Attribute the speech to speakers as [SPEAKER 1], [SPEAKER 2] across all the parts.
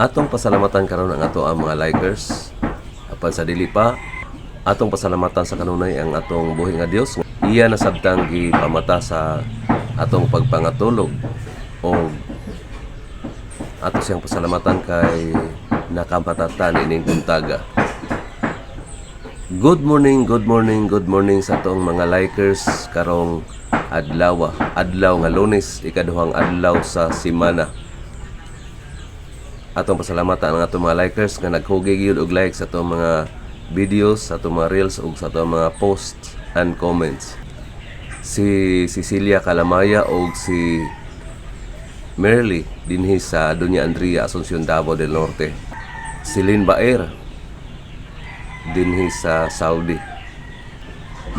[SPEAKER 1] Atong pasalamatan karon ang ato ang mga likers. Apan sa dili pa, atong pasalamatan sa kanunay ang atong buhi nga Dios. Iya nasabtang gipamata sa atong pagpangatulog o ato siyang pasalamatan kay nakamatatan ining buntaga. Good morning, good morning, good morning sa atong mga likers karong adlaw nga Lunes, ikaduhang adlaw sa semana. Atong pasalamatan ang atong mga likers nga naghugay gyud og like sa atong mga videos, sa atong mga reels ug sa atong mga posts and comments. Si Cecilia Calamaya ug si Merly dinhi sa Doña Andrea, Asuncion, Davao del Norte. Si Lynn Baer dinhi sa Saudi.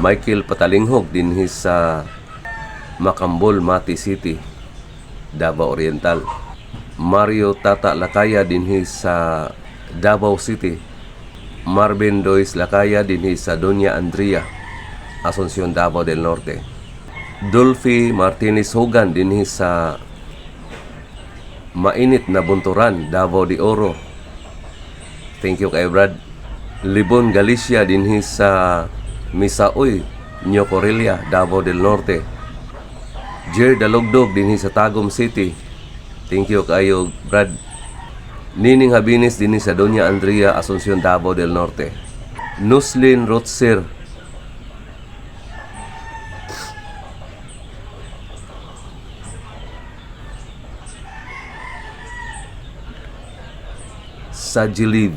[SPEAKER 1] Michael Patalinghog dinhi sa Macambol, Mati City, Davao Oriental. Mario Tata Lakaya dinhi sa Davao City. Marvin Dois Lakaya dinhi sa Doña Andrea, Asuncion, Davao del Norte. Dolphy Martinez Hogan dinhi sa Mainit na Bunturan, Davao de Oro. Thank you kay Brad. Libon Galicia dinhi sa Misaoy, Nyocorelia, Davao del Norte. Jer Dalugdog dinhi sa Tagum City. Thank you kayo Brad. Nining Habinis dinhi sa Doña Andrea, Asuncion, Davao del Norte. Nuslin Rotzer sa Jilib.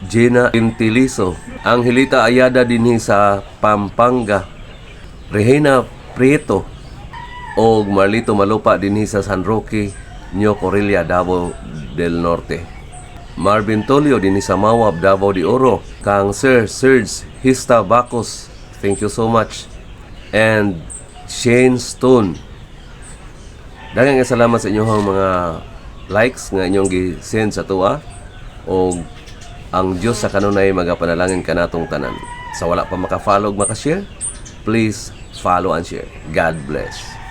[SPEAKER 1] Gina Intiliso, Angelita Ayada dinhi sa Pampanga. Regina Prieto og Marlito Malupa dinhi sa San Roque, Nyocorelia, Davao del Norte. Marvin Tolio dinhi sa Mawab, Davao de Oro. Kang Sir Serge Hista Bacos, thank you so much. And Shane Stone, daghang salamat sa inyong mga likes nga inyong gi-send sa tuwa. O ang Diyos sa kanunay magapanalangin ka natong tanan. Sa wala pa maka-follow ug maka-share, please follow and share. God bless.